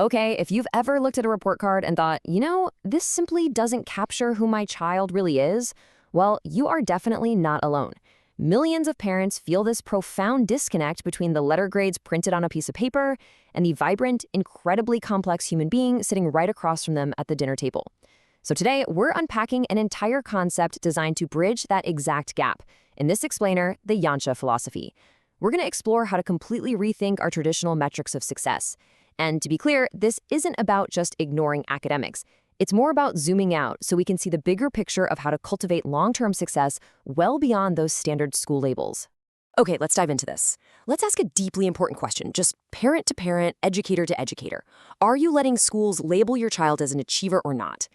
Okay, if you've ever looked at a report card and thought, this simply doesn't capture who my child really is, well, you are definitely not alone. Millions of parents feel this profound disconnect between the letter grades printed on a piece of paper and the vibrant, incredibly complex human being sitting right across from them at the dinner table. So today, we're unpacking an entire concept designed to bridge that exact gap. In this explainer, the Yancha philosophy. We're going to explore how to completely rethink our traditional metrics of success. And to be clear, this isn't about just ignoring academics. It's more about zooming out so we can see the bigger picture of how to cultivate long-term success well beyond those standard school labels. Okay, let's dive into this. Let's ask a deeply important question, just parent to parent, educator to educator. Are you letting schools label your child as an achiever or not?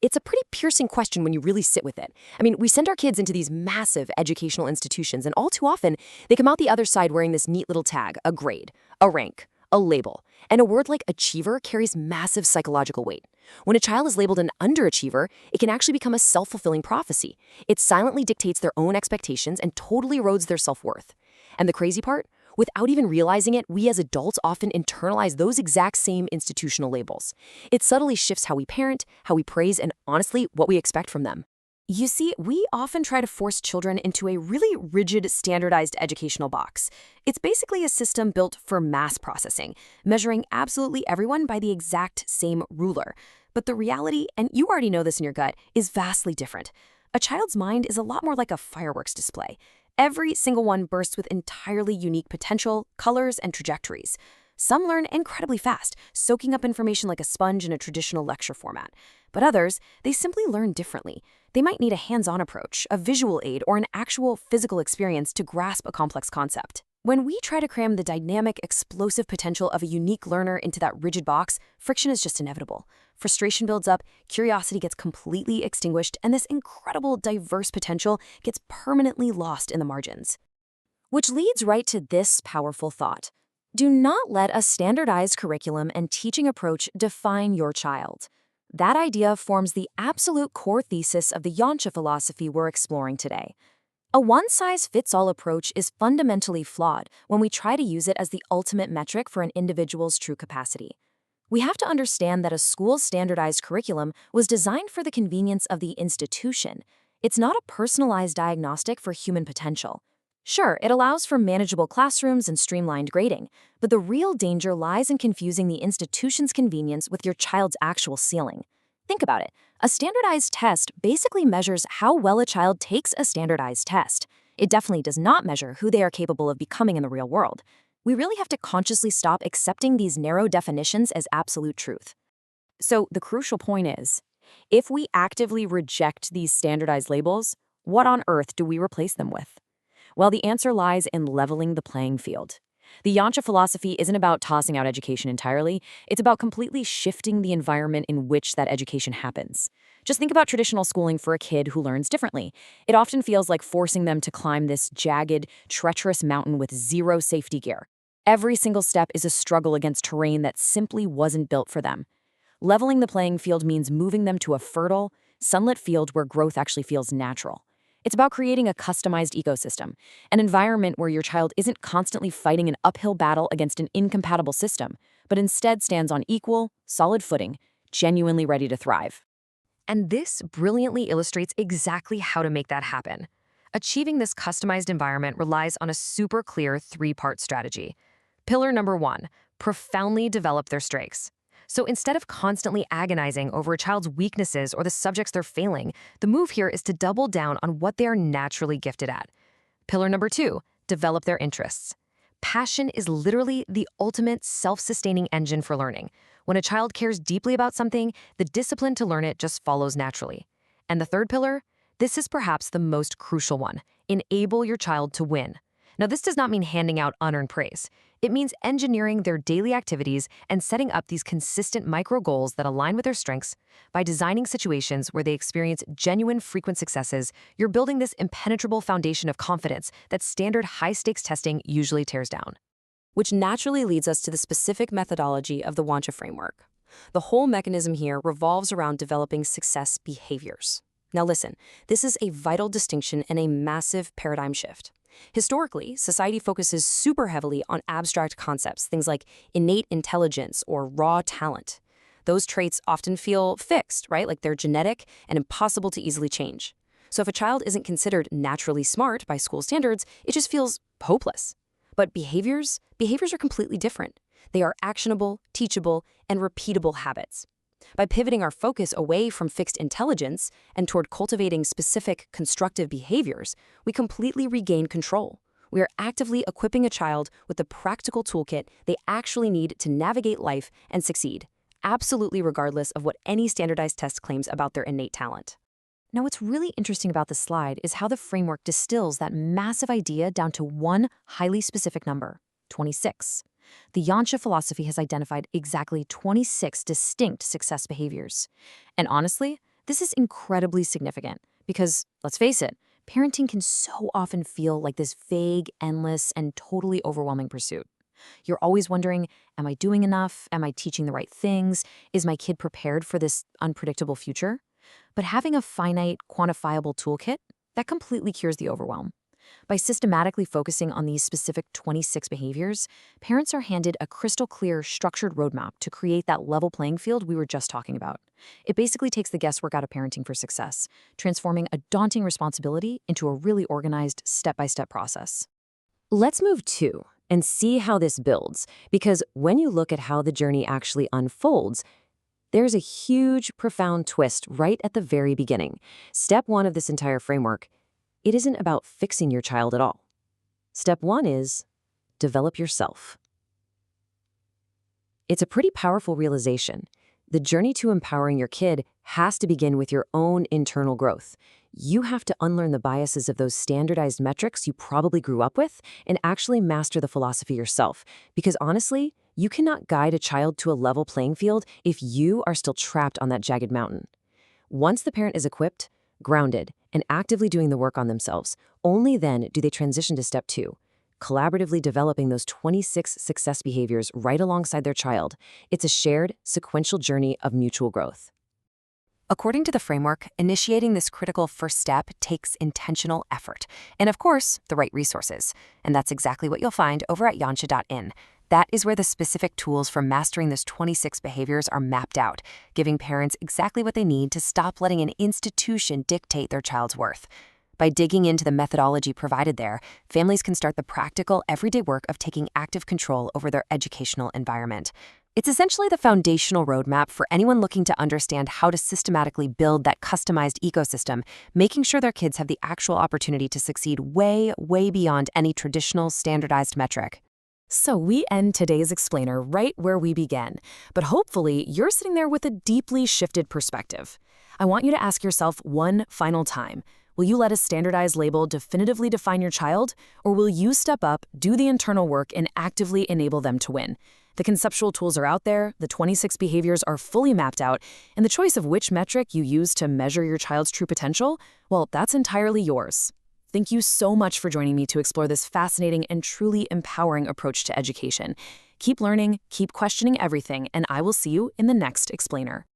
It's a pretty piercing question when you really sit with it. I mean, we send our kids into these massive educational institutions, and all too often, they come out the other side wearing this neat little tag, a grade, a rank, a label. And a word like achiever carries massive psychological weight. When a child is labeled an underachiever, it can actually become a self-fulfilling prophecy. It silently dictates their own expectations and totally erodes their self-worth. And the crazy part? Without even realizing it, we as adults often internalize those exact same institutional labels. It subtly shifts how we parent, how we praise, and honestly, what we expect from them. You see, we often try to force children into a really rigid, standardized educational box. It's basically a system built for mass processing, measuring absolutely everyone by the exact same ruler. But the reality, and you already know this in your gut, is vastly different. A child's mind is a lot more like a fireworks display. Every single one bursts with entirely unique potential, colors, and trajectories. Some learn incredibly fast, soaking up information like a sponge in a traditional lecture format. But others, they simply learn differently. They might need a hands-on approach, a visual aid, or an actual physical experience to grasp a complex concept. When we try to cram the dynamic, explosive potential of a unique learner into that rigid box, friction is just inevitable. Frustration builds up, curiosity gets completely extinguished, and this incredible, diverse potential gets permanently lost in the margins. Which leads right to this powerful thought. Do not let a standardized curriculum and teaching approach define your child. That idea forms the absolute core thesis of the Yancha philosophy we're exploring today. A one-size-fits-all approach is fundamentally flawed when we try to use it as the ultimate metric for an individual's true capacity. We have to understand that a school's standardized curriculum was designed for the convenience of the institution. It's not a personalized diagnostic for human potential. Sure, it allows for manageable classrooms and streamlined grading, but the real danger lies in confusing the institution's convenience with your child's actual ceiling. Think about it. A standardized test basically measures how well a child takes a standardized test. It definitely does not measure who they are capable of becoming in the real world. We really have to consciously stop accepting these narrow definitions as absolute truth. So the crucial point is, if we actively reject these standardized labels, what on earth do we replace them with? Well, the answer lies in leveling the playing field. The Yancha philosophy isn't about tossing out education entirely. It's about completely shifting the environment in which that education happens. Just think about traditional schooling for a kid who learns differently. It often feels like forcing them to climb this jagged, treacherous mountain with zero safety gear. Every single step is a struggle against terrain that simply wasn't built for them. Leveling the playing field means moving them to a fertile, sunlit field where growth actually feels natural. It's about creating a customized ecosystem, an environment where your child isn't constantly fighting an uphill battle against an incompatible system, but instead stands on equal, solid footing, genuinely ready to thrive. And this brilliantly illustrates exactly how to make that happen. Achieving this customized environment relies on a super clear three-part strategy. Pillar number 1, profoundly develop their strengths. So instead of constantly agonizing over a child's weaknesses or the subjects they're failing, the move here is to double down on what they are naturally gifted at. Pillar number 2, develop their interests. Passion is literally the ultimate self-sustaining engine for learning. When a child cares deeply about something, the discipline to learn it just follows naturally. And the third pillar? This is perhaps the most crucial one. Enable your child to win. Now, this does not mean handing out unearned praise. It means engineering their daily activities and setting up these consistent micro goals that align with their strengths. By designing situations where they experience genuine, frequent successes, you're building this impenetrable foundation of confidence that standard high-stakes testing usually tears down. Which naturally leads us to the specific methodology of the Yancha framework. The whole mechanism here revolves around developing success behaviors. Now listen, this is a vital distinction and a massive paradigm shift. Historically, society focuses super heavily on abstract concepts, things like innate intelligence or raw talent. Those traits often feel fixed, right? Like they're genetic and impossible to easily change. So if a child isn't considered naturally smart by school standards, it just feels hopeless. But behaviors are completely different. They are actionable, teachable, and repeatable habits. By pivoting our focus away from fixed intelligence and toward cultivating specific constructive behaviors, we completely regain control. We are actively equipping a child with the practical toolkit they actually need to navigate life and succeed, absolutely regardless of what any standardized test claims about their innate talent. Now, what's really interesting about this slide is how the framework distills that massive idea down to one highly specific number, 26. The Yansha philosophy has identified exactly 26 distinct success behaviors. And honestly, this is incredibly significant because, let's face it, parenting can so often feel like this vague, endless, and totally overwhelming pursuit. You're always wondering, am I doing enough? Am I teaching the right things? Is my kid prepared for this unpredictable future? But having a finite, quantifiable toolkit, that completely cures the overwhelm. By systematically focusing on these specific 26 behaviors, parents are handed a crystal clear, structured roadmap to create that level playing field we were just talking about. It basically takes the guesswork out of parenting for success, transforming a daunting responsibility into a really organized, step-by-step process. Let's move to and see how this builds, because when you look at how the journey actually unfolds, there's a huge, profound twist right at the very beginning. Step one of this entire framework, it isn't about fixing your child at all. Step one is develop yourself. It's a pretty powerful realization. The journey to empowering your kid has to begin with your own internal growth. You have to unlearn the biases of those standardized metrics you probably grew up with and actually master the philosophy yourself. Because honestly, you cannot guide a child to a level playing field if you are still trapped on that jagged mountain. Once the parent is equipped, grounded, and actively doing the work on themselves, only then do they transition to step two, collaboratively developing those 26 success behaviors right alongside their child. It's a shared, sequential journey of mutual growth. According to the framework, initiating this critical first step takes intentional effort, and of course, the right resources. And that's exactly what you'll find over at Yansha.in. That is where the specific tools for mastering those 26 behaviors are mapped out, giving parents exactly what they need to stop letting an institution dictate their child's worth. By digging into the methodology provided there, families can start the practical, everyday work of taking active control over their educational environment. It's essentially the foundational roadmap for anyone looking to understand how to systematically build that customized ecosystem, making sure their kids have the actual opportunity to succeed way, way beyond any traditional standardized metric. So we end today's explainer right where we began, but hopefully you're sitting there with a deeply shifted perspective. I want you to ask yourself one final time. Will you let a standardized label definitively define your child, or will you step up, do the internal work, and actively enable them to win? The conceptual tools are out there, the 26 behaviors are fully mapped out, and the choice of which metric you use to measure your child's true potential, well, that's entirely yours. Thank you so much for joining me to explore this fascinating and truly empowering approach to education. Keep learning, keep questioning everything, and I will see you in the next explainer.